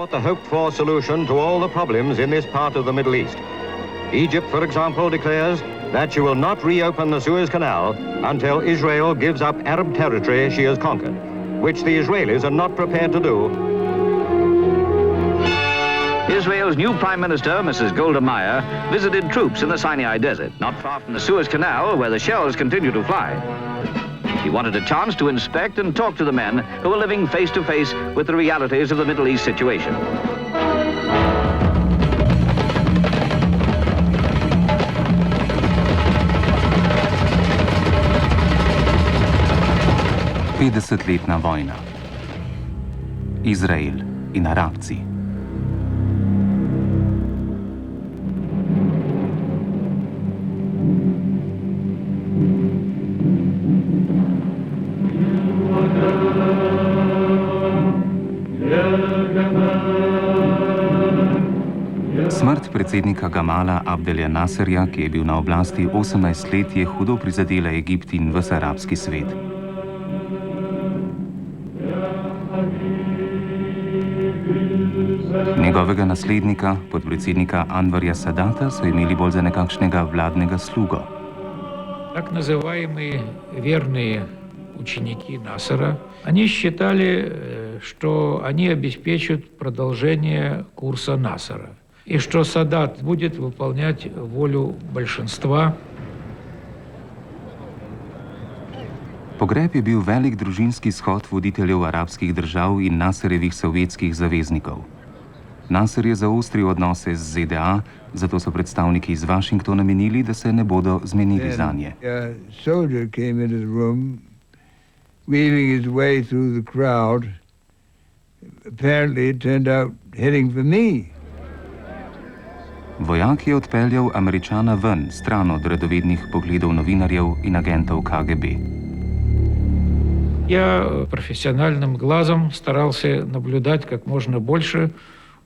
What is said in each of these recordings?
The hoped-for solution to all the problems in this part of the Middle East. Egypt, for example, declares that she will not reopen the Suez Canal until Israel gives up Arab territory she has conquered, which the Israelis are not prepared to do. Israel's new Prime Minister, Mrs. Golda Meir, visited troops in the Sinai Desert, not far from the Suez Canal, where the shells continue to fly. He wanted a chance to inspect and talk to the men who are living face to face with the realities of the Middle East situation. Petdesetletna vojna. Izrael in Arabci. Smrt predsednika Gamala Abdelja Nasserja, ki je bil na oblasti 18 let, je hudo prizadela Egipt in ves arabski svet. Njegovega naslednika, podpredsednika Anvarja Sadata, so imeli bolj za nekakšnega vladnega slugo. Так называемые верные ученики Насера, они считали, что они обеспечат продолжение курса Насера, и что Садат будет выполнять волю большинства. Pogreb je bil velik družinski shod voditeljev arabskih držav in Nasserjevih sovjetskih zaveznikov. Nasser je zaostril odnose z ZDA, zato so predstavniki iz Washingtona menili, da se ne bodo zmenili zanje. Soldier came into the room, weaving his way through the crowd. Apparently it turned out heading for me. Vojak je odpeljal Američana ven, stran od radovednih pogledov novinarjev in agentov KGB. Я профессиональным глазом старался наблюдать как можно больше,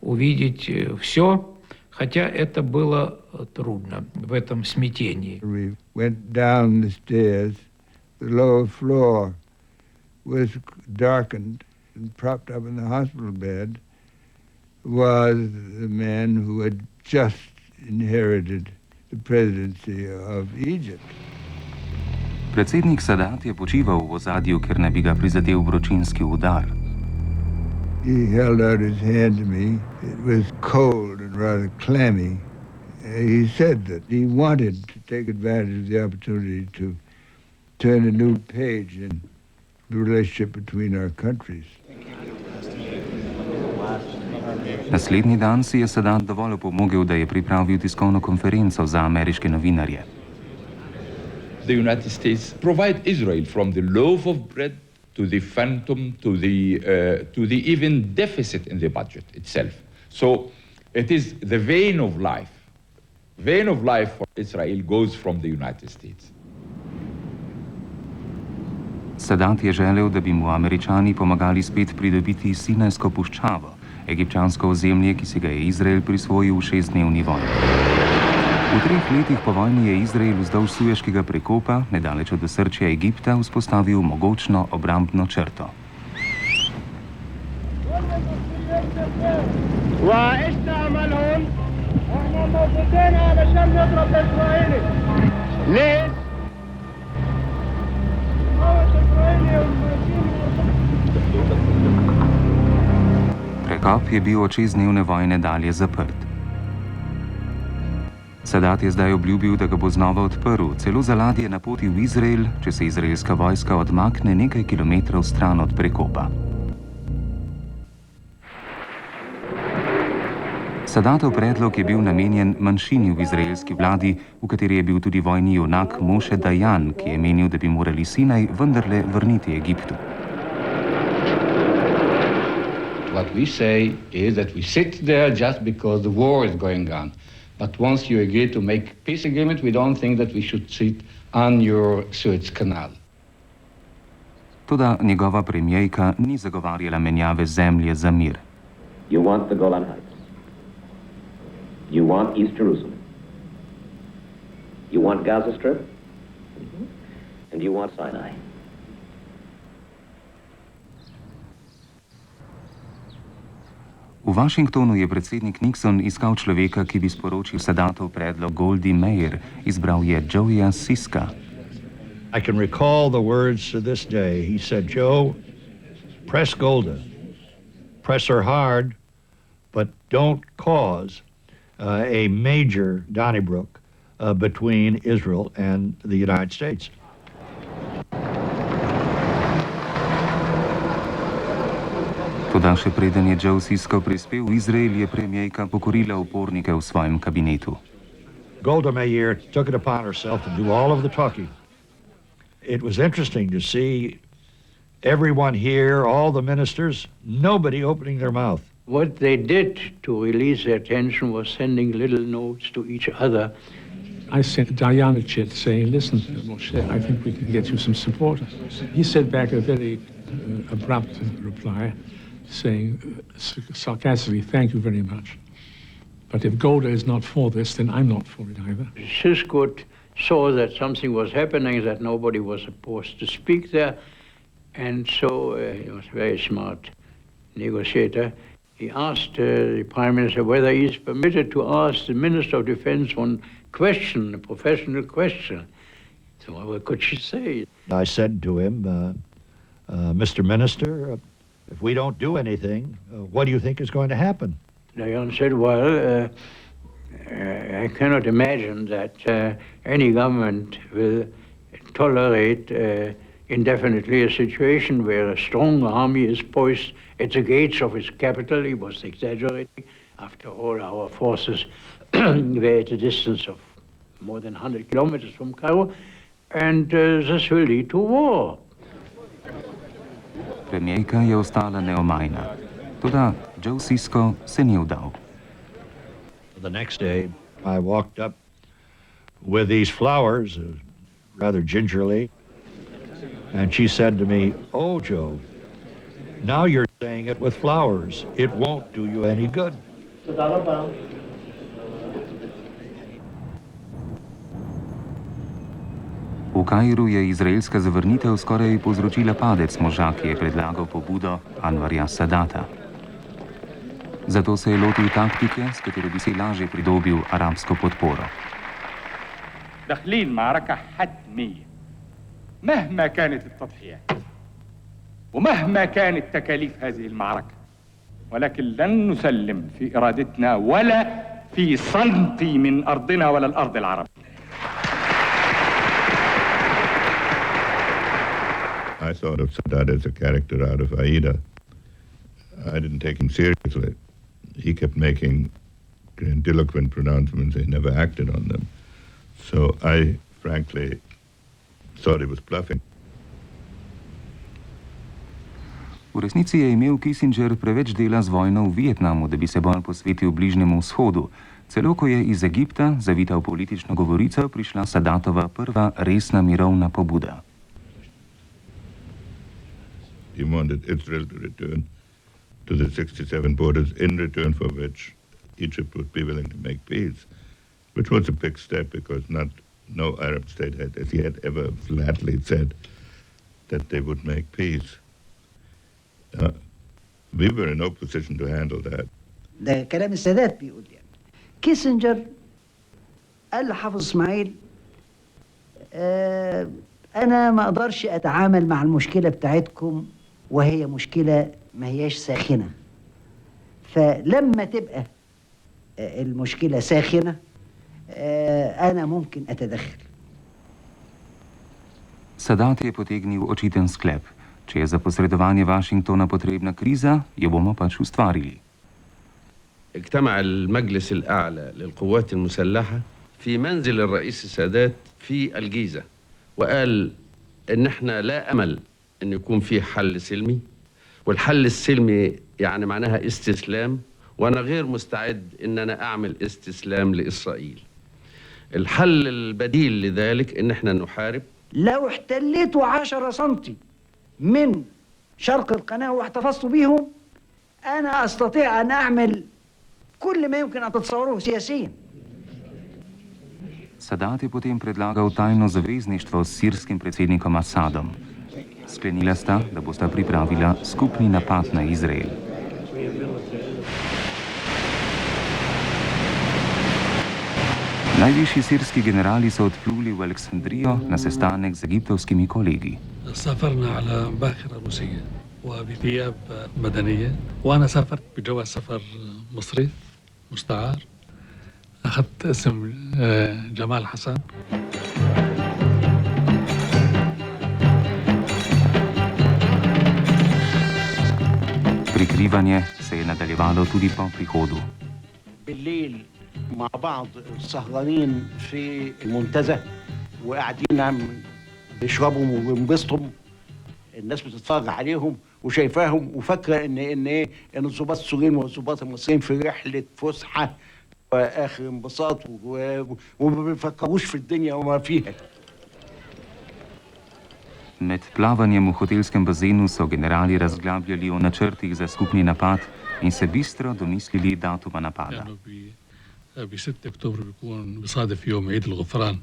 увидеть все, хотя это было трудно в этом смятении. We went down the stairs. The lower floor was darkened, and propped up in the hospital bed was the man who had just inherited the presidency of Egypt. Predsednik Sadat je počival v ozadju, ker ne bi ga prizadel vročinski udar. He held out his hand to me. It was cold and rather clammy. He said that he wanted to take advantage of the opportunity to turn a new page in the relationship between our countries. Naslednji dan si je Sadat dovolj opomogel, da je pripravil tiskovno konferenco za ameriške novinarje. The United States provide Israel from the loaf of bread to the phantom to the even deficit in the budget itself. So it is the vein of life. Vein of life for Israel goes from the United States. Sadat je želel, da bi mu Američani pomagali spet pridobiti Sinajsko puščavo, egipčansko ozemlje, ki si ga je Izrael prisvojil v 6-dnevni vojni. V 3 letih po vojni je Izrael vzdolž Sueškega prekopa, nedaleč od osrčja Egipta, vzpostavil mogočno obrambno črto. Prekop je bil od 6-dnevne vojne dalje zaprt. Sadat je zdaj obljubil, da ga bo znova odprl, celo za ladje na poti v Izrael, če se izraelska vojska odmakne nekaj kilometrov stran od prekopa. Sadatov predlog je bil namenjen manjšini v izraelski vladi, v kateri je bil tudi vojni junak Moše Dajan, ki je menil, da bi morali Sinaj vendarle vrniti Egiptu. What we say is that we sit there just because the war is going on. But once you agree to make peace agreement, we don't think that we should sit on your Suez Canal. Toda njegova premijejka ni zagovarjala menjave zemlje za mir. You want the Golan Heights. You want East Jerusalem. You want Gaza Strip. And you want Sinai. V Washingtonu je predsednik Nixon iskal človeka, ki bi sporočil Sadatov predlog Goldie Meir. Izbral je Joeya Siska. I can recall the words to this day. He said, Joe, press Golda. Press her hard, but don't cause a major Donnybrook between Israel and the United States. Toda še preden je Joe Sisko prispel v Izrael, je premijejka pokorila upornike v svojem kabinetu. Golda Meir took it upon herself to do all of the talking. It was interesting to see everyone here, all the ministers, nobody opening their mouth. What they did to release their tension was sending little notes to each other. I sent Diana Chit saying, listen, Moshe, I think we can get you some support. He said back a very abrupt reply, saying sarcastically, thank you very much. But if Golda is not for this, then I'm not for it either. Sisko saw that something was happening, that nobody was supposed to speak there, and so he was a very smart negotiator. He asked the Prime Minister whether he's permitted to ask the Minister of Defense one question, a professional question. So what could she say? I said to him, Mr. Minister, if we don't do anything, what do you think is going to happen? Diane said, well, I cannot imagine that any government will tolerate indefinitely a situation where a strong army is poised at the gates of its capital. He was exaggerating. After all, our forces were at a distance of more than 100 kilometers from Cairo, and this will lead to war. Premijejka je ostala neomajna. Toda Joe Sisko se ni vdal. The next day, I walked up with these flowers, rather gingerly, and she said to me, oh, Joe, now you're saying it with flowers. It won't do you any good. V Kairu je izraelska zavrnitev skoraj povzročila padec moža, ki je predlagal pobudo Anvarja Sadata. Zato se je lotil taktike, s katero bi si lažje pridobil arabsko podporo. داخلين معركة حتمية مهما كانت التضحيات ومهما كانت تكاليف هذه المعركة، ولكن لن نسلم في إرادتنا ولا في سنتي من أرضنا ولا الأرض العربية. I thought of Sadat as a character out of Aida. I didn't take him seriously. He kept making grandiloquent pronouncements. He never acted on them. So I, frankly, thought he was bluffing. V resnici je imel Kissinger preveč dela z vojno v Vietnamu, da bi se bolj posvetil Bližnjemu vzhodu. Celo ko je iz Egipta, zavita v politično govorico, prišla Sadatova prva resna mirovna pobuda. He wanted Israel to return to the 67 borders, in return for which Egypt would be willing to make peace, which was a big step because no Arab state had as yet ever flatly said that they would make peace. We were in no position to handle that. ده كلام السادات بيقول يعني. كيسنجر قال لحافظ اسماعيل أنا ما أقدرش أتعامل مع المشكلة بتاعتكم وهي مشكلة ما هياش ساخنة. فلما تبقى المشكلة ساخنة أنا ممكن أتدخل. Sadat je potegnil očiten sklep. Če je za posredovanje Washingtona potrebna kriza, jo bomo pač ustvarili. اجتمع المجلس الأعلى للقوات المسلحة في منزل الرئيس السادات في الجيزة وقال إن إحنا لا أمل إن يكون في حل سلمي، والحل السلمي يعني معناها استسلام، وأنا غير مستعد إن أنا أعمل استسلام لإسرائيل. الحل البديل لذلك إن إحنا نحارب. لو احتليتوا 10 سنتي من شرق القناة واحتفظتوا بيهم أنا أستطيع أن أعمل كل ما يمكن أن تتصوروه سياسيا. Sadat je potem predlagal tajno zavezništvo s sirskim predsednikom Asadom. Sklenila sta, da bosta pripravila skupni napad na Izrael. Najvišji sirski generali so odpluli v Aleksandrijo na sestanek z egiptovskimi kolegi. سافرنا على باخرة روسية وبثياب مدنية، وأنا سافرت بجواز سفر مصري مستعار. أخذت اسم جمال حسن. Prikrivanje se je nadaljevalo tudi po prihodu. بالليل مع بعض سهرانين في المنتزه وقاعدين بيشربوا وبينبسطوا، الناس بتتفرج عليهم وشايفاهم وفاكره ان الضباط السوريين والضباط المصريين في رحله فسحه واخر انبساط وما بيفكروش في الدنيا وما فيها. Med plavanjem v hotelskem bazenu so generali razglabljali o načrtih za skupni napad in se bistro domislili datuma napada. ب 6 أكتوبر بيكون بيصادف يوم عيد الغفران،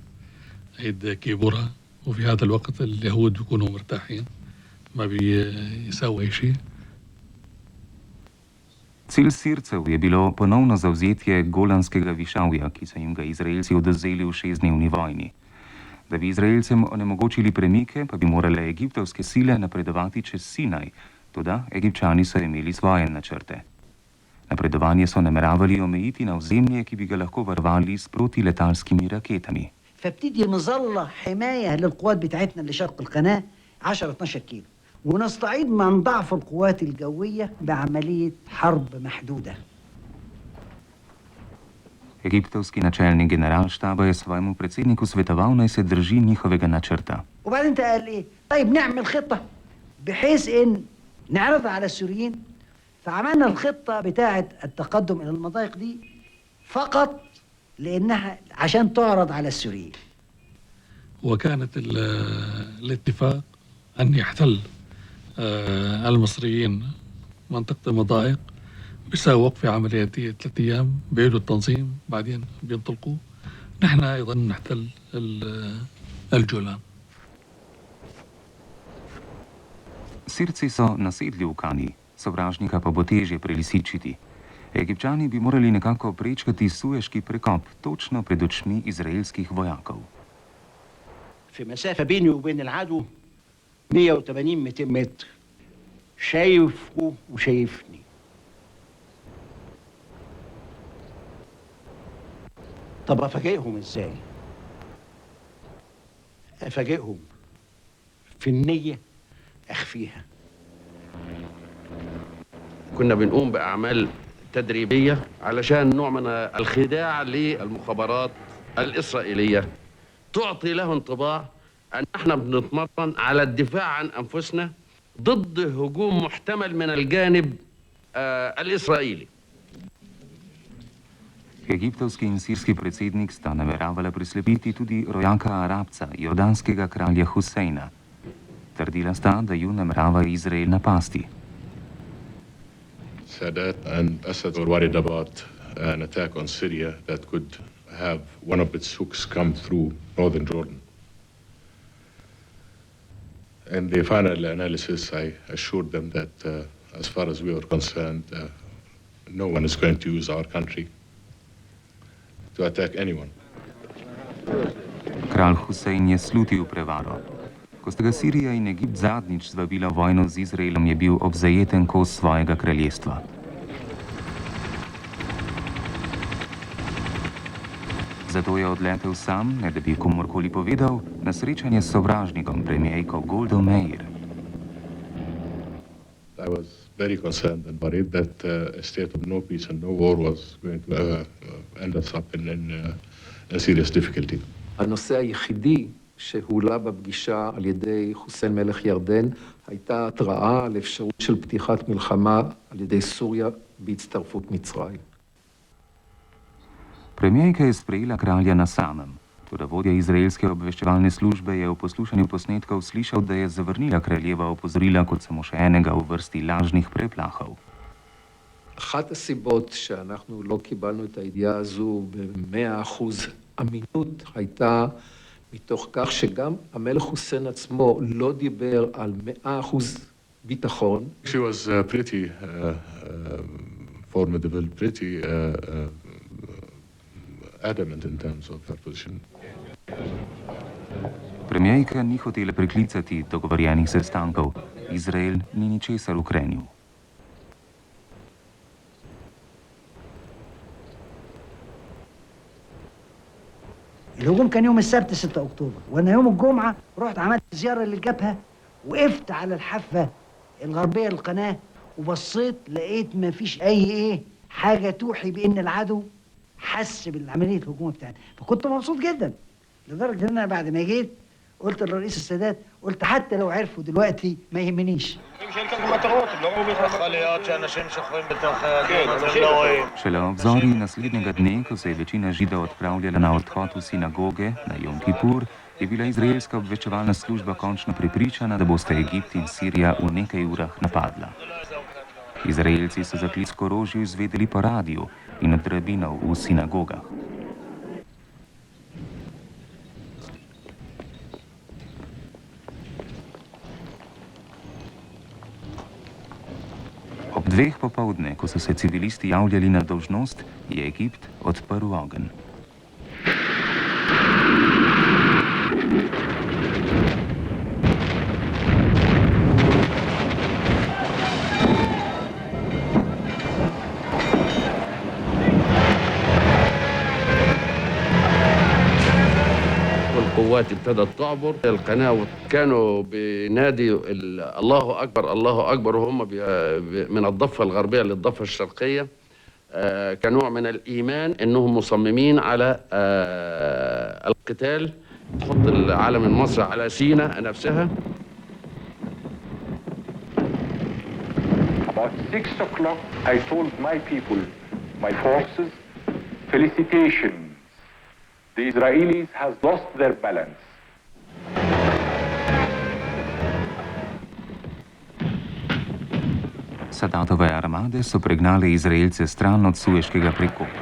عيد كيبورا، وفي هذا الوقت اليهود بيكونوا مرتاحين ما بيساووا أي شيء. Cilj Sircev je bilo ponovno zavzetje Golanskega višavja, ki so jim ga Izraelci odvzeli v 6-dnevni vojni. Da bi Izraelcem onemogočili premike, pa bi morale egiptovske sile napredovati čez Sinaj, toda Egipčani so imeli svoje načrte. Napredovanje so nameravali omejiti na ozemlje, ki bi ga lahko varovali s protiletalskimi raketami. فبتدي مظلة حماية للقوات بتاعتنا اللي شرق القناة 10-12 كيلو، ونستعيد من ضعف القوات الجوية بعملية حرب محدودة. Egiptovski načelnik generalštaba je svojemu predsedniku svetoval, naj se drži njihovega načrta. وبعدين قال ايه؟ طيب نعمل خطة بحيث ان نعرضها على السوريين. فعملنا الخطة بتاعة التقدم إلى المضايق دي فقط لأنها عشان تعرض على السوريين. وكانت الاتفاق أن يحتل المصريين منطقة المضايق، بيساوي وقف عملياتية 3 أيام، بيعيدوا التنظيم، بعدين بينطلقوا. نحن أيضا نحتل الجولان. Sirci so nasedli v Kani, sovražnika pa bo težje prelisičiti. Egipčani bi morali nekako prečkati Sueški prekop točno pred očmi izraelskih vojakov. في مسافة بيني وبين العدو 180-200 متر، شايفه وشايفني. طب أفاجئهم إزاي؟ أفاجئهم في النية أخفيها. كنا بنقوم بأعمال تدريبية علشان نوع من الخداع للمخابرات الإسرائيلية، تعطي له انطباع أن احنا بنتمرن على الدفاع عن أنفسنا ضد هجوم محتمل من الجانب الإسرائيلي. Egiptovski in sirski predsednik sta nameravala preslepiti tudi rojaka Arabca, jordanskega kralja Huseina. Trdila sta, da ju namerava Izrael napasti. Sadat and Assad were worried about an attack on Syria that could have one of its hooks come through northern Jordan. In the final analysis, I assured them that as far as we were concerned, no one is going to use our country to attack anyone. Kralj Husein je slutil prevaro. Ko sta ga Sirija in Egipt zadnjič zvabila vojno z Izraelom, je bil obzajeten kos svojega kraljestva. Zato je odletel sam, ne da bi komorkoli povedal, na srečanje s sovražnikom, premijejko Goldo Meir. I was very concerned and worried that a state of no peace and no war was going to end us up in serious difficulty. הנושא היחידי שהועלה בפגישה על ידי חוסיין מלך ירדן הייתה התראה על אפשרות של פתיחת מלחמה על ידי סוריה בהצטרפות מצרים. Premijejka je sprejela kralja na samem. Toda vodja izraelske obveščevalne službe je v poslušanju posnetkov slišal, da je zavrnila kraljeva opozorila kot samo še enega v vrsti lažnih preplahov. אחת הסיבות שאנחנו לא קיבלנו את הידיעה הזו ב-100% אמינות הייתה מתוך כך שגם המלך חוסיין עצמו לא דיבר על 100% ביטחון. She was pretty formidable, pretty adamant in terms of that position. Premijejka ni hotela preklicati dogovorjenih sestankov. Izrael ni ničesar ukrenil. الهجوم كان يوم السبت 6 أكتوبر، وأنا يوم الجمعة رحت عملت زيارة للجبهة، وقفت على الحافة الغربية للقناة وبصيت لقيت ما فيش أي حاجة توحي بأن العدو حس بالعملية الهجوم بتاعتنا، فكنت مبسوط جدا لدرجة إن أنا بعد ما جيت قلت للرئيس السادات، قلت حتى لو عرفوا دلوقتي ما يهمنيش. Šele ob zori naslednjega dne, ko se je večina Židov odpravljala na odhod v sinagoge na Jom Kipur, je bila izraelska obveščevalna služba končno prepričana, da bosta Egipt in Sirija v nekaj urah napadla. Izraelci so za klic k orožju izvedeli po radiju in od rabinov v sinagogah. Ob 2 popoldne, ko so se civilisti javljali na dolžnost, je Egipt odprl ogenj. والقوات ابتدت تعبر القناة، كانوا بينادي الله أكبر الله أكبر، وهم من الضفة الغربية للضفة الشرقية، كنوع من الإيمان أنهم مصممين على القتال، تحط العلم المصري على سيناء نفسها. About 6 o'clock, I told my people, my forces, felicitations. The Israelis has lost their balance. Sadatove armade so pregnale Izraelce stran od Sueškega prekopa.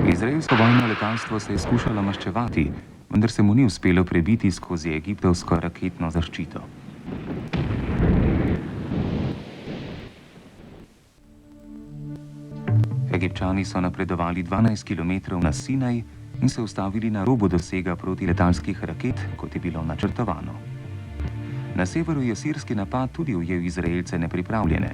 Izraelsko vojno letalstvo se je skušalo maščevati, vendar se mu ni uspelo prebiti skozi egiptovsko raketno zaščito. Egipčani so napredovali 12 km na Sinaj in se ustavili na robu dosega protiletalskih raket, kot je bilo načrtovano. Na severu je sirski napad tudi ujel Izraelce nepripravljene.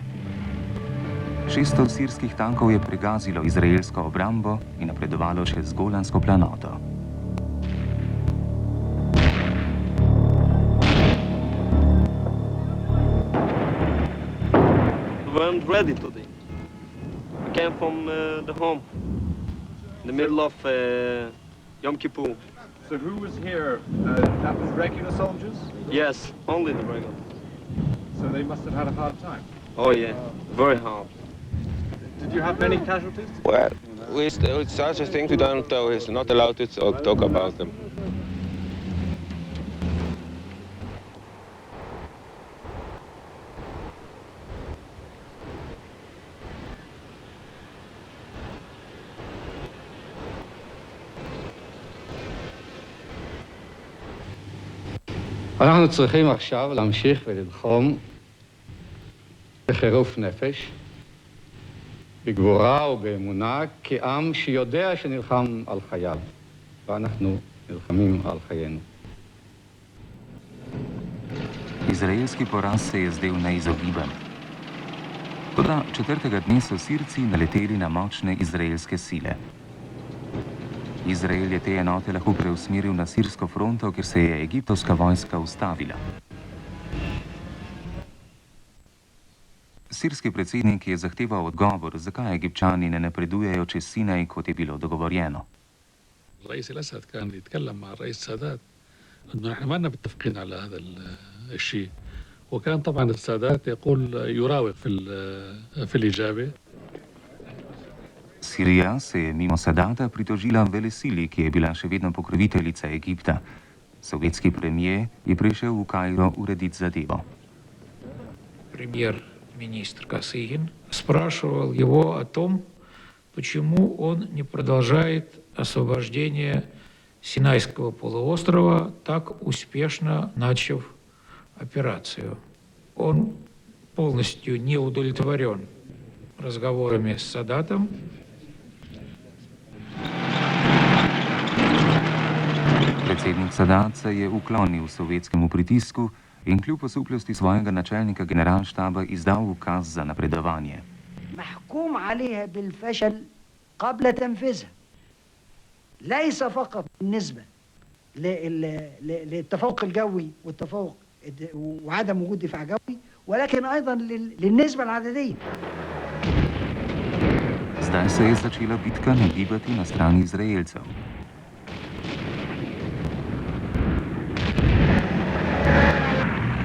600 sirskih tankov je pregazilo izraelsko obrambo in napredovalo čez Golansko planoto. We weren't ready today. We came from the home, in the middle of Yom Kippur. So who was here? That was regular soldiers? Yes, only the regular. So they must have had a hard time. Oh yeah, very hard. Did you have many casualties? Well, it's such a thing we don't know. He's not allowed to talk about them. אנחנו צריכים עכשיו להמשיך וללחום בחירוף נפש, בגבורה ובאמונה, כעם שיודע שנלחם על חייו, ואנחנו נלחמים על חיינו. Izraelski poraz se je zdel neizogiben. Toda 4. dne so Sirci naleteli na močne izraelske sile. Izrael je te enote lahko preusmeril na sirsko fronto, kjer se je egiptovska vojska ustavila. Sirski predsednik je zahteval odgovor, zakaj Egipčani ne napredujejo čez Sinaj, kot je bilo dogovorjeno. الرئيس الأسد كان يتكلم مع الرئيس السادات أنه نحن ما لنا متفقين على هذا الشيء، وكان طبعا السادات يقول يراوغ في الإجابة. Sirija se je mimo Sadata pritožila velesili, ki je bila še vedno pokroviteljica Egipta. Sovjetski premijer je prišel v Kairo urediti zadevo. Премьер-министр Косыгин спрашивал его о том, почему он не продолжает освобождение Синайского полуострова, так успешно начав операцию. Он полностью не удовлетворен разговорами с Садатом. Predsednik Sadat se je uklonil sovjetskemu pritisku in kljub osuplosti svojega načelnika generalštaba izdal ukaz za napredovanje. محكوم عليها بالفشل قبل تنفيذها ليس فقط بالنسبة للتفوق الجوي والتفوق وعدم وجود دفاع جوي ولكن أيضا للنسبة العددية. Zdaj se je začela bitka nagibati na strani Izraelcev.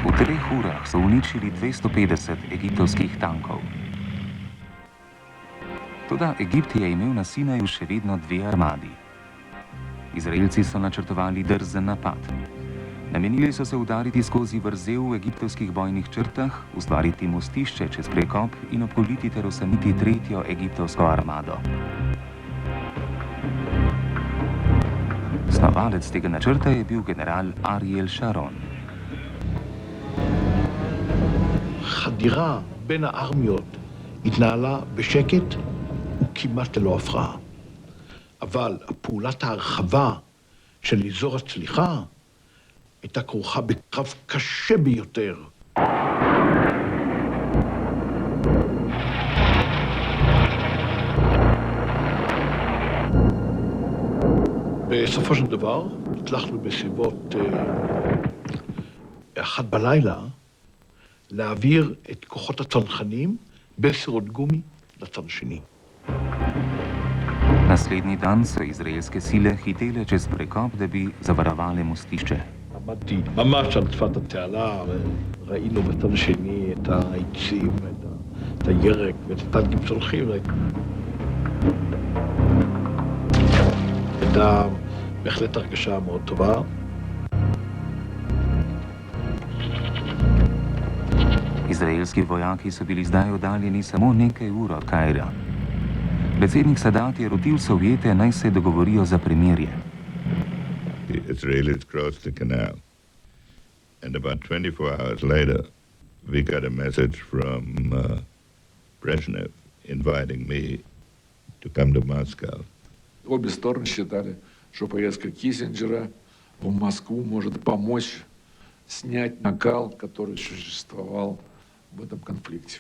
V 3 urah so uničili 250 egiptovskih tankov. Toda Egipt je imel na Sinaju še vedno 2 armadi. Izraelci so načrtovali drzen napad. Namenili so se udariti skozi vrzel v egiptovskih bojnih črtah, ustvariti mostišče čez prekop in obkoliti ter osamiti 3. egiptovsko armado. Snovalec tega načrta je bil general Ariel Sharon. חדירה בין הארמיות התנהלה בשקט וכמעט ללא הפרעה. אבל פעולת ההרחבה של אזור הצליחה הייתה כרוכה בקרב קשה ביותר. בסופו של דבר הצלחנו בסביבות 1 בלילה להעביר את כוחות הצנחנים בסירות גומי לצד השני. Naslednji dan so izraelske sile hitele čez prekop, da bi zavarovale mostišče. עמדתי ממש על שפת התעלה, ראינו בצד השני את העצים, את הירק ואת הטנקים שהולכים. הייתה בהחלט הרגשה מאוד טובה. Izraelski vojaki so bili zdaj oddaljeni samo nekaj ur od Kaira. Predsednik Sadat je rotil Sovjete, naj se dogovorijo za premirje. The Israelis crossed the canal, and about 24 hours later, we got a message from Brezhnev inviting me to come to Moscow. Обе стороны считали, что поездка Киссинджера в Москву может помочь снять накал, который существовал в этом конфликте.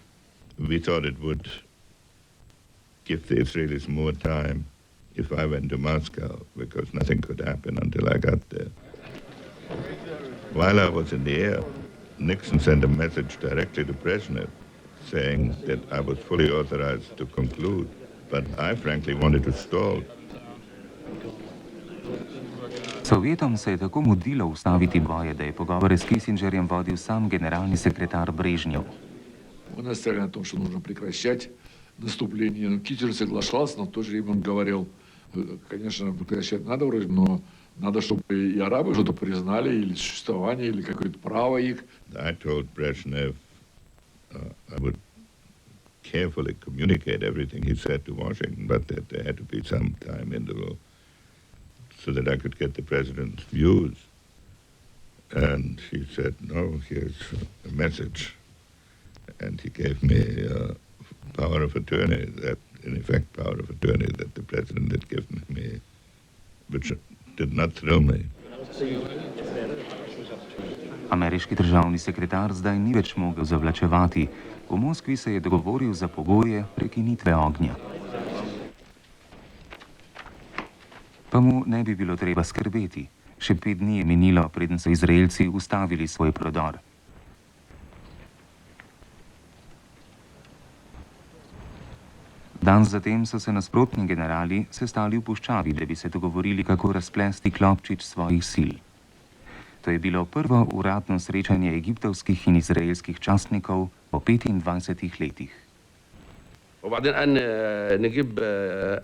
We thought it would give the Israelis more time if I went to Moscow, because nothing could happen until I got there. While I was in the air, Nixon sent a message directly to Brezhnev saying that I was fully authorized to conclude, but I frankly wanted to stall. Sovjetom se je tako mudilo ustaviti boje, da je pogovore s Kissingerjem vodil sam generalni sekretar Brežnjev. Мы настояли на том, что нужно прекращать наступление. Киссинджер соглашался, но в то же время он говорил, конечно, прекращать надо вроде, но надо, чтобы и арабы что-то признали, или существование, или какое-то право их. I told Brezhnev I would carefully communicate everything he said to Washington, but that there had to be some time interval so that I could get the president's views. And he said, no, here's a message. And he gave me power of attorney, that in effect power of attorney that the president had given me, which did not thrill me. Ameriški državni sekretar zdaj ni več mogel zavlačevati. V Moskvi se je dogovoril za pogoje prekinitve ognja. Pa mu ne bi bilo treba skrbeti. Še 5 dni je minilo, preden so Izraelci ustavili svoj prodor. Dan zatem so se nasprotni generali sestali v puščavi, da bi se dogovorili, kako razplesti klopčič svojih sil. To je bilo prvo uradno srečanje egiptovskih in izraelskih častnikov po 25 letih. وبعدين قال نجيب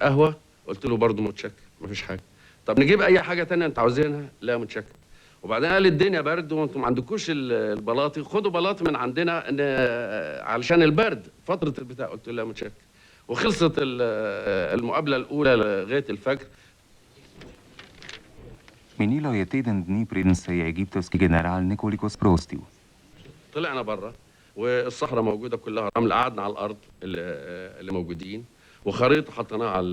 قهوة، قلت له برضه متشكر مفيش حاجة. طب نجيب أي حاجة تانية أنتوا عاوزينها؟ لا متشكر. وبعدين قال الدنيا برد وأنتم ما عندكوش البلاطي، خدوا بلاطي من عندنا علشان البرد فترة البتاع، قلت له لا متشكر. وخلصت المقابلة الأولى لغاية الفجر. Minilo je teden dni, preden se je egiptovski general nekoliko sprostil. طلعنا برا والصحراء موجودة كلها رمل، قعدنا على الأرض اللي موجودين وخريطة حطيناها على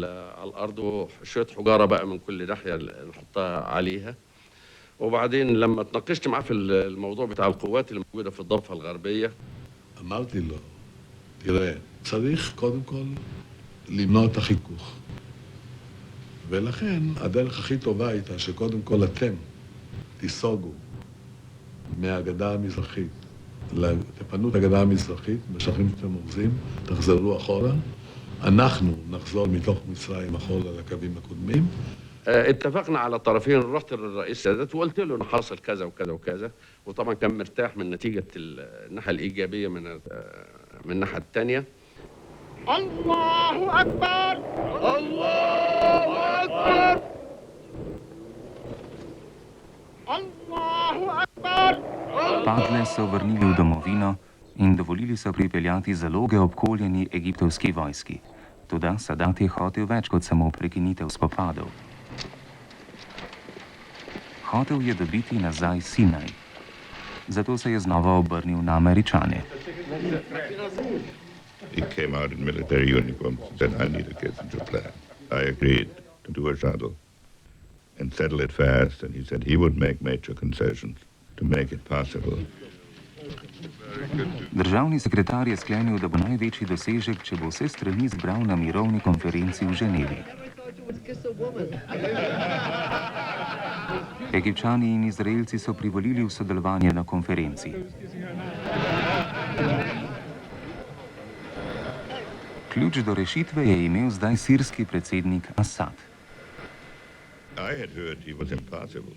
الأرض وشوية حجارة بقى من كل ناحية نحطها عليها وبعدين لما اتناقشت معاه في الموضوع بتاع القوات اللي موجوده في الضفه الغربيه אמרתי לו, תראה, צריך קודם כל למנוע את החיכוך. ולכן הדרך הכי טובה הייתה שקודם כל אתם תיסוגו מהגדה המזרחית, תפנו את הגדה המזרחית, בשטחים שאתם אורזים, תחזרו אחורה, אנחנו נחזור מתוך מצרים אחורה לקווים הקודמים. اتفقنا على طرفين. رحت للرئيس السادات وقلت له انه حاصل كذا وكذا وكذا، وطبعا كان مرتاح من نتيجه الناحيه الايجابيه من الناحيه الثانيه. الله أكبر الله أكبر الله أكبر. Padle so vrnili v domovino in dovolili so pripeljati zaloge obkoljeni egiptovski vojski. Toda Sadat je hotel več kot samo prekinitev spopadov. Hotel je dobiti nazaj Sinaj. Zato se je znova obrnil na Američane. He came out in military uniform and said, I need a Kissinger plan. I agreed to do a shuttle and settle it fast, and he said he would make major concessions to make it possible. Državni sekretar je sklenil, da bo največji dosežek, če bo vse strani zbral na mirovni konferenci v Ženevi. Egipčani in Izraelci so privolili v sodelovanje na konferenci. Ključ do rešitve je imel zdaj sirski predsednik Assad. I had heard he was impossible,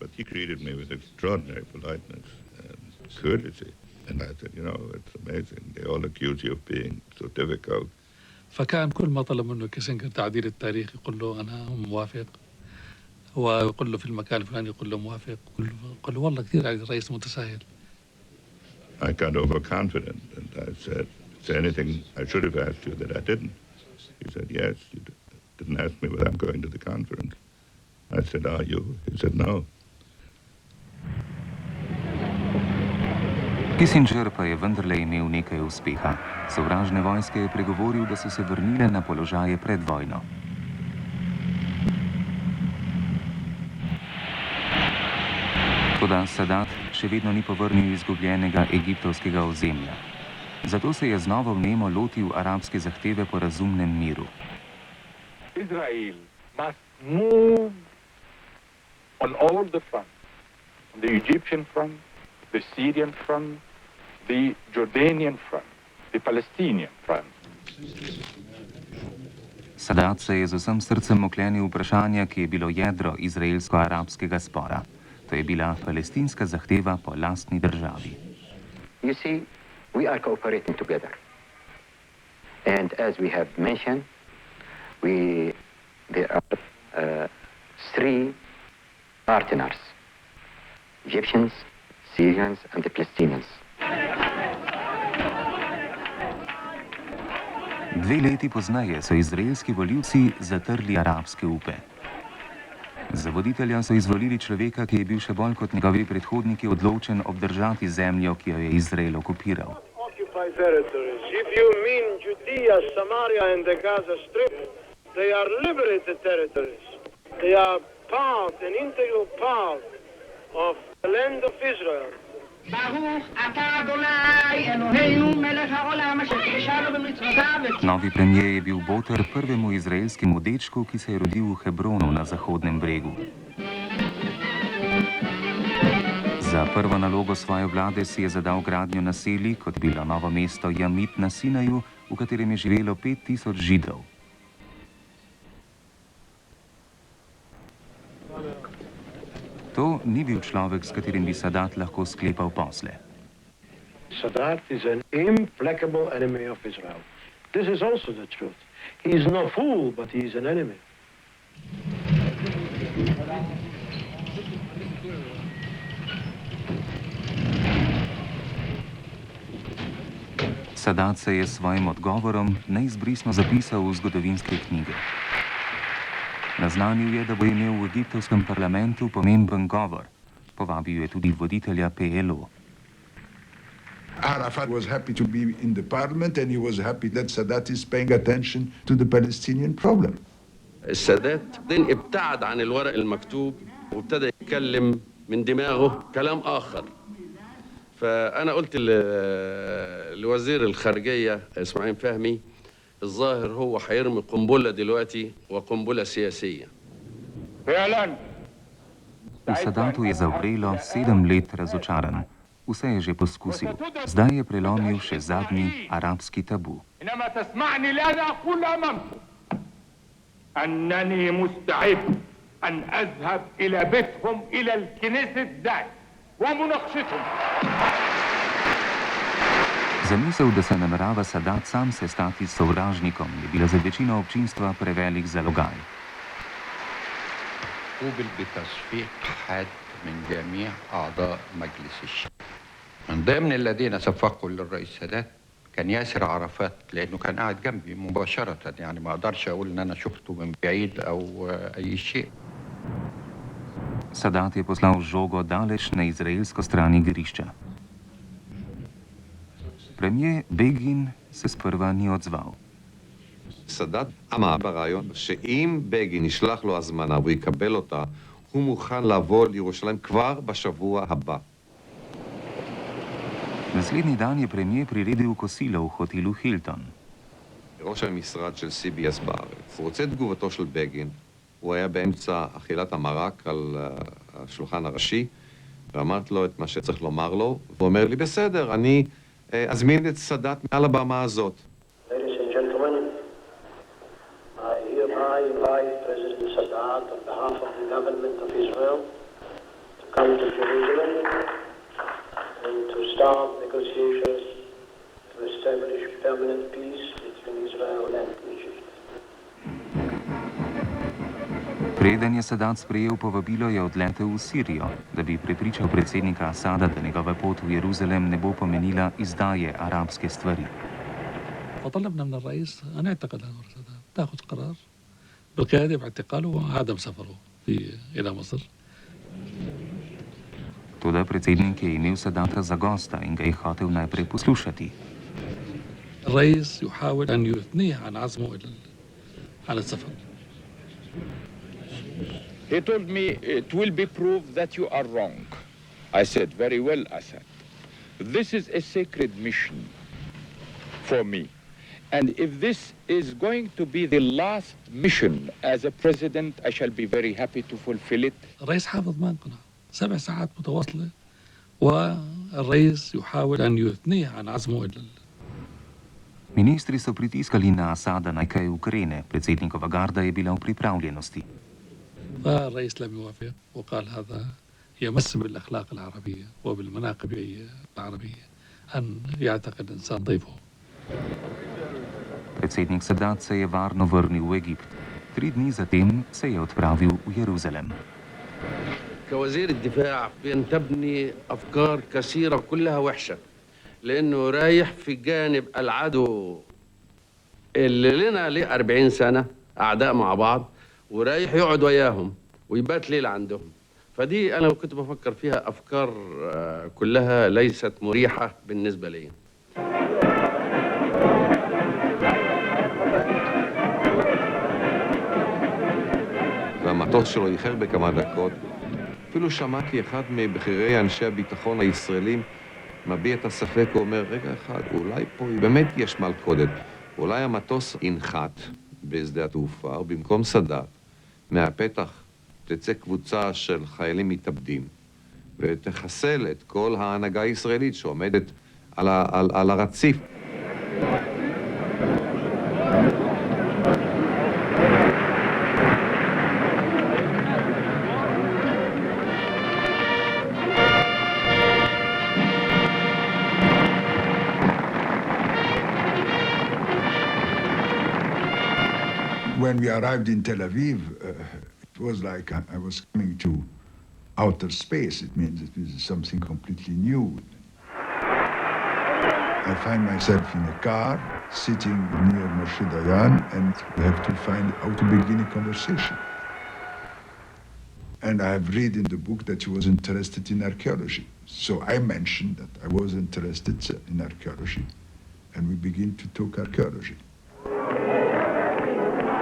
but he greeted me with extraordinary politeness and courtesy. And I said, you know, it's amazing. They all accuse you of being so difficult. فكان كل ما طلب منه كيسنجر تعديل التاريخ يقول له أنا موافق، ويقول له في المكان الفلاني يقول له موافق، يقول له والله كثير رئيس متساهل. I got overconfident and I said, is there anything I should have asked you that I didn't? He said, yes, you didn't ask me whether I'm going to the conference. I said, are you? He said, no. Kissinger pa je vendarle imel nekaj uspeha. Sovražne vojske je pregovoril, da so se vrnile na položaje pred vojno. Toda Sadat še vedno ni povrnil izgubljenega egiptovskega ozemlja. Zato se je znova vnemo lotil arabske zahteve po razumnem miru. Israel must move on all the fronts, the Egyptian front, the Syrian front, the Jordanian front, the Palestinian front. Sadat se je z vsem srcem oklenil vprašanja, ki je bilo jedro izraelsko-arabskega spora. To je bila palestinska zahteva po lastni državi. You see, we are cooperating together. And as we have mentioned, there are three partners, Egyptians, Syrians and the Palestinians. 2 leti pozneje so izraelski volivci zatrli arabske upe. Za voditelja so izvolili človeka, ki je bil še bolj kot njegovi predhodniki odločen obdržati zemljo, ki jo je Izrael okupiral. If you mean Judea, Samaria and the Gaza Strip, they are liberated territories. They are part, an integral part of the land of Israel. Novi premijer je bil boter prvemu izraelskemu dečku, ki se je rodil v Hebronu na Zahodnem bregu. Za prvo nalogo svoje vlade si je zadal gradnjo naselij, kot bilo novo mesto Jamit na Sinaju, v katerem je živelo 5000 Židov. To ni bil človek, s katerim bi Sadat lahko sklepal posle. Sadat is an implacable enemy of Israel. This is also the truth. He is no fool, but he is an enemy. Sadat se je s svojim odgovorom neizbrisno zapisal v zgodovinske knjige. Naznanil je, da bo imel v egiptovskem parlamentu pomemben govor. Povabil je tudi voditelja PLO. Arafat was happy to be in the parliament and he was happy that Sadat is paying attention to the Palestinian problem. السادات ابتعد عن الورق المكتوب وابتدى يتكلم من دماغه كلام آخر. فأنا قلت لوزير الخارجية إسماعيل فهمي الظاهر هو هيرمي قنبلة دلوقتي وقنبلة سياسية. فعلا. V Sadatu je zavrelo 7 let razočaran. Vse je že poskusil. Zdaj je prelomil še zadnji arabski tabu. إنما تسمعني لأنا أقول أمامكم أنني مستعد أن أذهب إلى بيتهم إلى الكنيسة ذات ومناقشتهم. Zamisel, da se namerava Sadat sam sestati s sovražnikom, je bila za večino občinstva prevelik zalogaj. قوبل بتصفيق حاد من جميع أعضاء مجلس الشعب. من ضمن الذين صفقوا للرئيس السادات كان ياسر عرفات، لأنه كان قاعد جنبي مباشرة، يعني ما أقدرش أقول إن أنا شفته من بعيد أو أي شيء. Sadat je poslal žogo daleč na izraelsko stran igrišča. Premijer Begin se sprva ni odzval. סאדאת אמר ברעיון שאם בגין ישלח לו הזמנה והוא יקבל אותה, הוא מוכן לבוא לירושלים כבר בשבוע הבא. Naslednji dan je premijer priredil kosilo v hotelu Hilton. ראש המשרד של CBS בארץ רוצה תגובתו של בגין. הוא היה באמצע אכילת המרק על השולחן הראשי, ואמרתי לו את מה שצריך לומר לו, והוא אומר לי, בסדר, אני אזמין את סאדאת מעל הבמה הזאת. I invite President Sadat on behalf of the government of Israel to come to Jerusalem and to start negotiations to establish permanent peace between Israel and Egypt. Preden je Sadat sprejel povabilo, je odletel v Sirijo, da bi prepričal predsednika Asada, da njegova pot v Jeruzalem ne bo pomenila izdaje arabske stvari. وطلبنا من الرئيس أن يعتقل أنور السادات، تأخذ قرار بالقيادة باعتقاله وعدم سفره إلى مصر. Toda predsednik je imel Sadata za gosta in ga je hotel najprej poslušati. الرئيس يحاول أن يثنيه عن عزمه على السفر. He told me it will be proved that you are wrong. I said, very well, Assad. This is a sacred mission for me. And if this is going to be the last mission as a president, I shall be very happy to fulfill it. الرئيس حافظ ما انقنع 7 ساعات متواصلة والرئيس يحاول أن يثنيه عن عزمه Ministri so pritiskali na Asada naj kaj ukrene, predsednikova garda je bila v pripravljenosti. فالرئيس لم يوافق وقال هذا يمس بالأخلاق العربية وبالمناقب العربية أن يعتقد إنسان ضيفه. Predsednik Sadat se je varno vrnil v Egipt. 3 dni zatem se je odpravil v Jeruzalem. كوزير الدفاع بينتابني أفكار كثيرة كلها وحشة، لأنه رايح في جانب العدو اللي لنا ليه 40 سنة أعداء مع بعض، ورايح يقعد وياهم ويبات ليلة عندهم. فدي أنا كنت بفكر فيها أفكار كلها ليست مريحة بالنسبة لي. והמטוס שלו איחר בכמה דקות. אפילו שמעתי אחד מבכירי אנשי הביטחון הישראלים מביע את הספק, הוא אומר, רגע אחד, אולי פה באמת יש מלכודת. אולי המטוס ינחת בשדה התעופה, ובמקום סאדאת, מהפתח תצא קבוצה של חיילים מתאבדים, ותחסל את כל ההנהגה הישראלית שעומדת על הרציף. When we arrived in Tel Aviv, it was like I was coming to outer space. It means it was something completely new. I find myself in a car, sitting near Moshe Dayan, and we have to find how to begin a conversation. And I have read in the book that he was interested in archaeology. So I mentioned that I was interested in archaeology, and we begin to talk archaeology.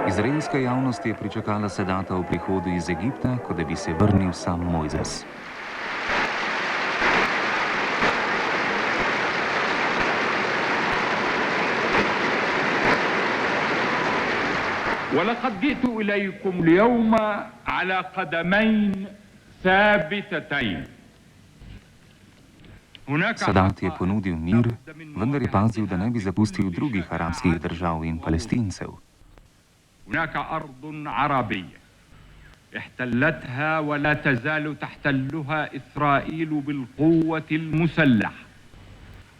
Izraelska javnost je pričakala Sadata v prihodu iz Egipta, kot da bi se vrnil sam Mojzes. ولقد جئت إليكم اليوم على قدمين ثابتتين. Sadat je ponudil mir, vendar je pazil, da ne bi zapustil drugih arabskih držav in Palestincev. هناك أرض عربية احتلتها ولا تزال تحتلها إسرائيل بالقوة المسلحة،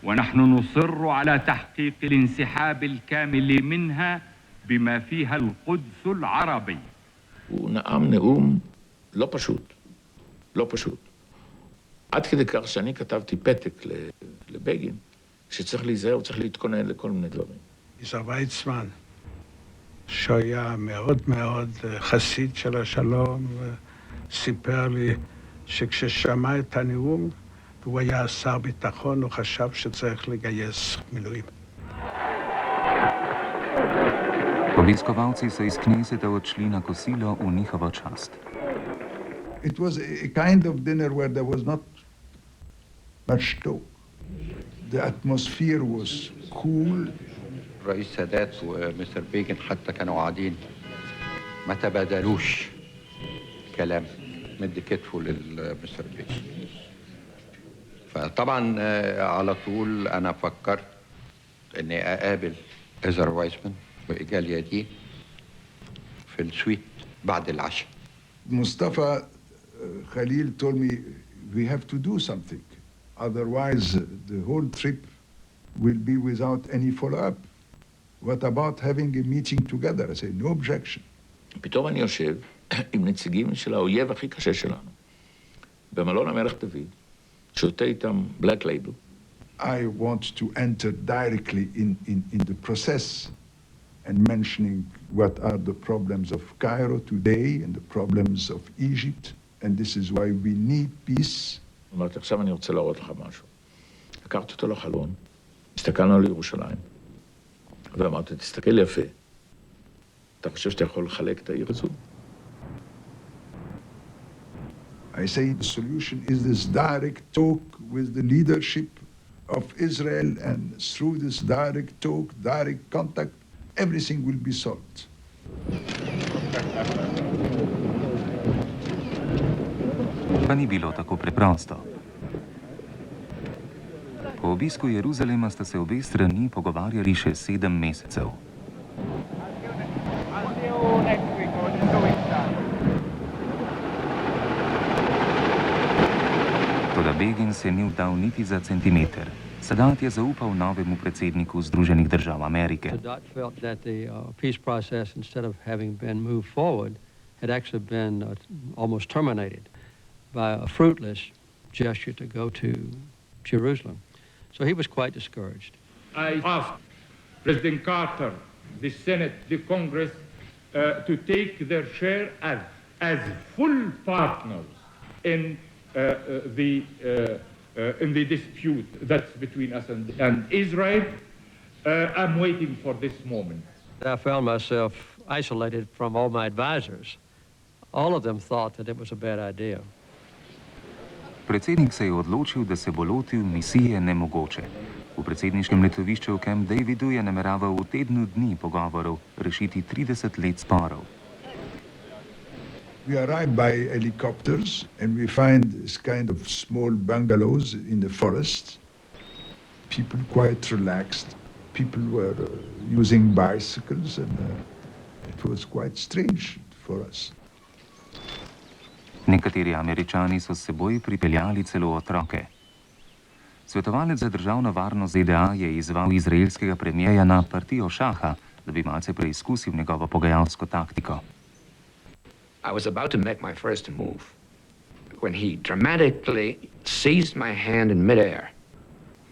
ونحن نصر على تحقيق الانسحاب الكامل منها بما فيها القدس العربية. הוא נאם נאום לא פשוט, לא פשוט. עד כדי כך שאני כתבתי פתק לבגין, שצריך להיזהר, הוא צריך להתכונן לכל מיני דברים. יזהר ויצמן, שהיה מאוד מאוד חסיד של השלום, סיפר לי שכששמע את הנאום, והוא היה שר ביטחון, הוא חשב שצריך לגייס מילואים. Obiskovalci so iz kneseta odšli na kosilo v njihovo čast. It was a kind of dinner where there was not much talk. The atmosphere was cool. الرئيس سادات ومستر بيجن حتى كانوا قاعدين ما تبادلوش كلام، مد كتفه للمستر بيجن. فطبعا على طول انا فكرت اني اقابل إزر وايسمان وإيجاليا دي في السويت بعد العشاء. Mustafa Khalil told me we have to do something, otherwise the whole trip will be without any follow-up. What about having a meeting together? I said, no objection. פתאום אני יושב עם נציגים של האויב הכי קשה שלנו, במלון המלך דוד, שותה איתם בלק לייבל. I want to enter directly in the process and mentioning what are the problems of Cairo today and the problems of Egypt, and this is why we need peace. אמרתי, עכשיו אני רוצה להראות לך משהו. לקחתי אותו לחלון, הסתכלנו על ירושלים, ואמרתי, תסתכל יפה. אתה חושב שאתה יכול לחלק את העיר הזו? I say the solution is this direct talk with the leadership of Israel, and through this direct talk, direct contact, everything will be solved. Pa ni bilo tako preprosto. Po obisku Jeruzalema sta se obe strani pogovarjali še 7 mesecev. Toda Begin se ni vdal niti za centimeter. Sadat je zaupal novemu predsedniku Združenih držav Amerike. Sadat felt that the peace process, instead of having been moved forward, had actually been almost terminated by a fruitless gesture to go to Jerusalem. So he was quite discouraged. I asked President Carter, the Senate, the Congress, to take their share as full partners in the dispute that's between us and Israel. I'm waiting for this moment. I found myself isolated from all my advisors. All of them thought that it was a bad idea. Predsednik se je odločil, da se bo lotil misije nemogoče. V predsedniškem letovišču v Camp Davidu je nameraval v tednu dni pogovorov rešiti 30 let sporov. We arrive by helicopters and we find this kind of small bungalows in the forest. People quite relaxed. People were using bicycles, and it was quite strange for us. Nekateri Američani so s seboj pripeljali celo otroke. Svetovalec za državno varnost ZDA je izzval izraelskega premijeja na partijo šaha, da bi malce preizkusil njegovo pogajalsko taktiko. I was about to make my first move when he dramatically seized my hand in midair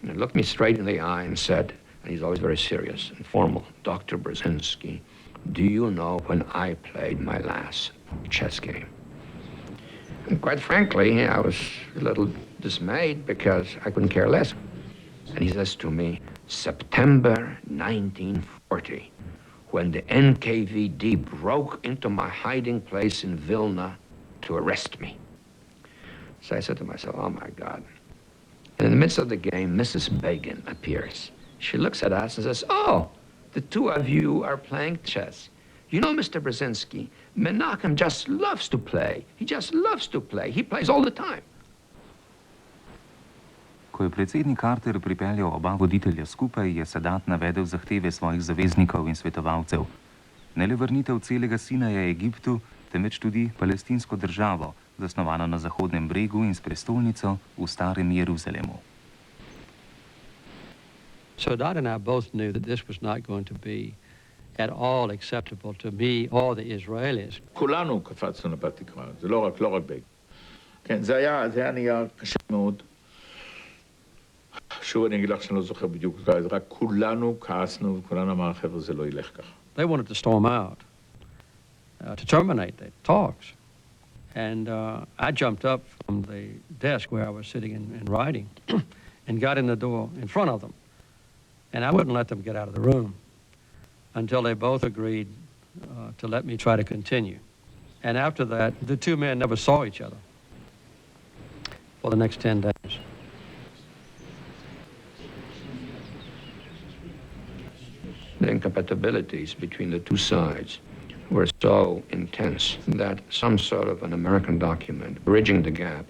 and looked me straight in the eye and said, and he's always very serious and formal, Dr. Brzezinski, do you know when I played my last chess game? And quite frankly, I was a little dismayed because I couldn't care less. And he says to me, September 1940, when the NKVD broke into my hiding place in Vilna to arrest me. So I said to myself, oh my God. And in the midst of the game, Mrs. Begin appears. She looks at us and says, oh, the two of you are playing chess. You know, Mr. Brzezinski, Menachem just loves to play. He just loves to play. He plays all the time. Ko je predsednik Carter pripeljal oba voditelja skupaj, je Sadat navedel zahteve svojih zaveznikov in svetovalcev. Ne le vrnitev celega Sinaja Egiptu, temveč tudi palestinsko državo, zasnovano na Zahodnem bregu in s prestolnico v starem Jeruzalemu. Sadat and I both knew that this was not going to be at all acceptable to me or the Israelis. כולנו קפצנו בתקרה, זה לא רק בגין. כן, זה היה נהיה קשה מאוד. שוב אני אגיד לך שאני לא זוכר בדיוק, רק כולנו כעסנו וכולנו אמר, חבר'ה, זה לא ילך ככה. They wanted to storm out, to terminate the talks. And I jumped up from the desk where I was sitting and writing and got in the door in front of them. And I wouldn't let them get out of the room until they both agreed to let me try to continue. And after that, the two men never saw each other for the next 10 days. The incompatibilities between the two sides were so intense that some sort of an American document bridging the gap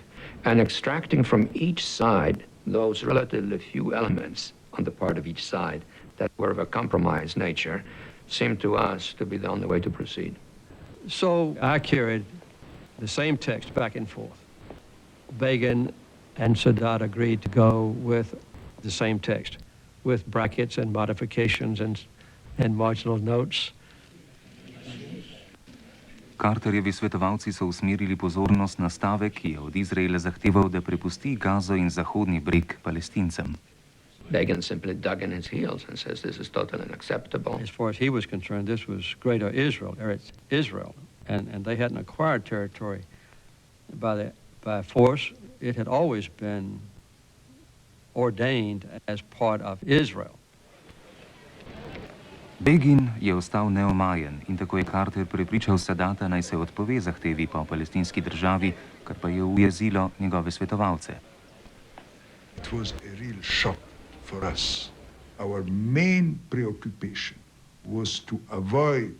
and extracting from each side those relatively few elements on the part of each side that were of a compromise nature seemed to us to be the only way to proceed. So I carried the same text back and forth. Begin and Sadat agreed to go with the same text, with brackets and modifications and marginal notes. Carterjevi svetovalci so usmerili pozornost na stavek, ki je od Izraela zahteval, da prepusti Gazo in Zahodni breg Palestincem. Begin simply dug in his heels and says this is totally unacceptable. As far as he was concerned, this was Greater Israel, Eretz Israel, and they hadn't acquired territory by force. It had always been ordained as part of Israel. Begin je ostal neomajen in tako je Carter prepričal Sadata, naj se odpove zahtevi po palestinski državi, kar pa je ujezilo njegove svetovalce. It was a real shock for us. Our main preoccupation was to avoid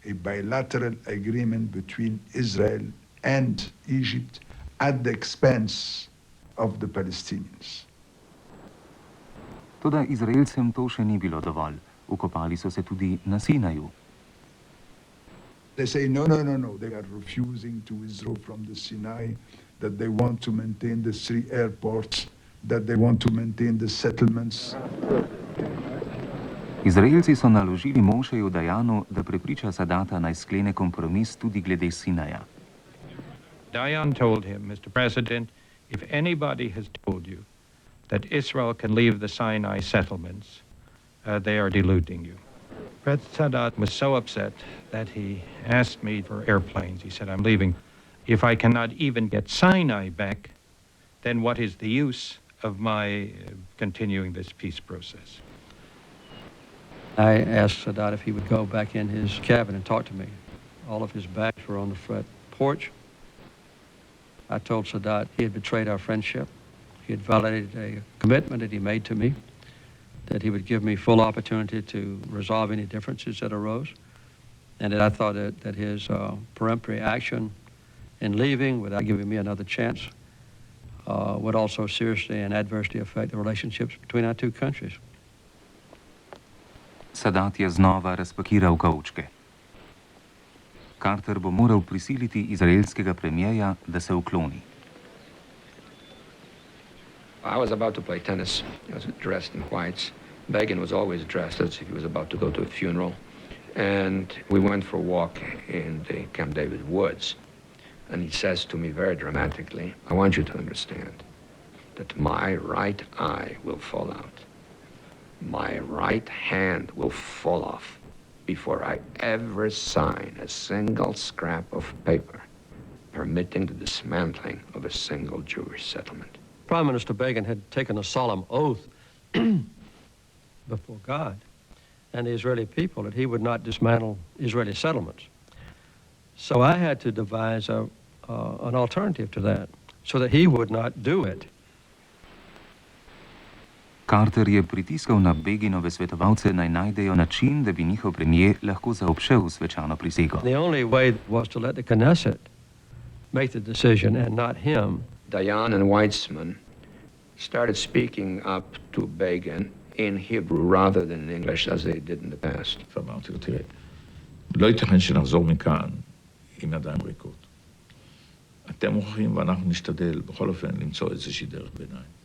a bilateral agreement between Israel and Egypt at the expense of the Palestinians. Toda Izraelcem to še ni bilo dovolj. Ukopali so se tudi na Sinaju. They say, no, they are refusing to withdraw from the Sinai, that they want to maintain the 3 airports, that they want to maintain the settlements. Izraelci so naložili Mošeju Dajanu, da prepriča Sadata, naj sklene kompromis tudi glede Sinaja. Dayan told him, Mr. President, if anybody has told you that Israel can leave the Sinai settlements, they are deluding you. President Sadat was so upset that he asked me for airplanes. He said, I'm leaving. If I cannot even get Sinai back, then what is the use of my continuing this peace process? I asked Sadat if he would go back in his cabin and talk to me. All of his bags were on the front porch. I told Sadat he had betrayed our friendship. He had violated a commitment that he made to me, that he would give me full opportunity to resolve any differences that arose, and that I thought that his peremptory action in leaving without giving me another chance would also seriously and adversely affect the relationships between our two countries. Sadat je znova razpakiral kovčke. Carter bo moral prisiliti izraelskega premijeja, da se ukloni. I was about to play tennis. I was dressed in whites. Begin was always dressed as if he was about to go to a funeral. And we went for a walk in the Camp David woods. And he says to me very dramatically, I want you to understand that my right eye will fall out. My right hand will fall off before I ever sign a single scrap of paper permitting the dismantling of a single Jewish settlement. Prime Minister Begin had taken a solemn oath before God and the Israeli people that he would not dismantle Israeli settlements. So I had to devise an alternative to that, so that he would not do it. Carter je pritiskal na Beginove svetovalce, naj najdejo način, da bi njihov premijer lahko zaobšel svečano prisego. The only way was to let the Knesset make the decision and not him. Dayan and Weitzman started speaking up to Begin in Hebrew rather than in English as they did in the past. ואמרתי לו, תראה, לא ייתכן שנחזור מכאן עם ידיים ריקות. אתם מוכרחים ואנחנו נשתדל בכל אופן למצוא איזושהי דרך ביניים.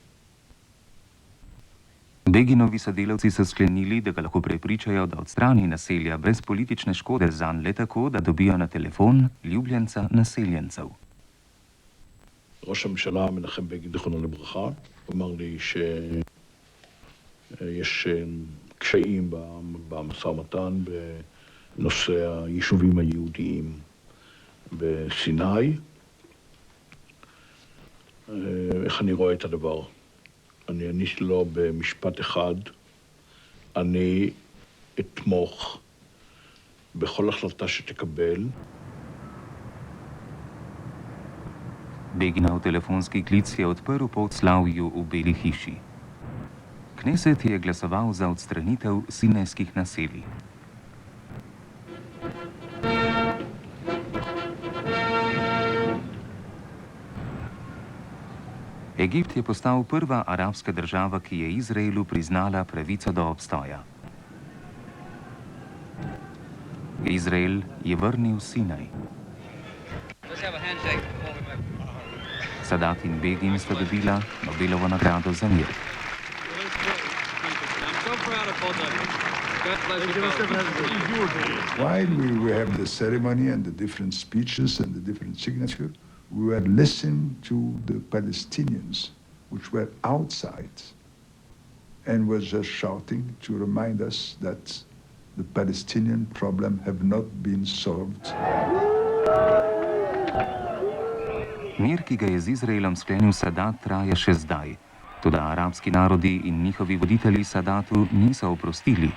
Beginovi sodelavci so sklenili, da ga lahko prepričajo, da odstrani naselja brez politične škode zanj le tako, da dobijo na telefon ljubljenca naseljencev. ראש הממשלה מנחם בגין, זיכרונו לברכה, אמר לי שיש קשיים במשא ומתן בנושא היישובים היהודיים בסיני. איך אני רואה את הדבר? אני עניתי לו במשפט אחד, אני אתמוך בכל החלטה שתקבל. Beginov telefonski klic je odprl pot slavju v Beli hiši. Kneset je glasoval za odstranitev sinajskih naselij. Egipt je postal prva arabska država, ki je Izraelu priznala pravico do obstoja. Izrael je vrnil Sinaj. Sadat in Begin sta dobila Nobelovo nagrado za mir. While we have the ceremony and the different speeches and the different signatures, we were listening to the Palestinians, which were outside, and were just shouting to remind us that the Palestinian problem have not been solved. Mir, ki ga je z Izraelom sklenil Sadat, traja še zdaj. Toda arabski narodi in njihovi voditelji Sadatu niso oprostili.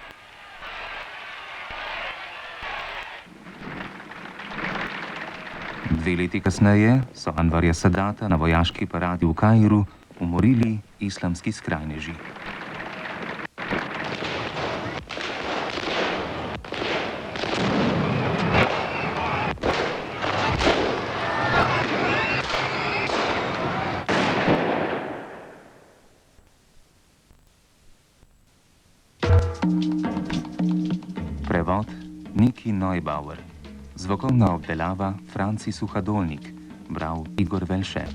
Dve leti kasneje so Anvarja Sadata na vojaški paradi v Kairu umorili islamski skrajneži. Prevod Niki Neubauer. Zvokovna obdelava Franci Suhadolnik. Bral Igor Velše.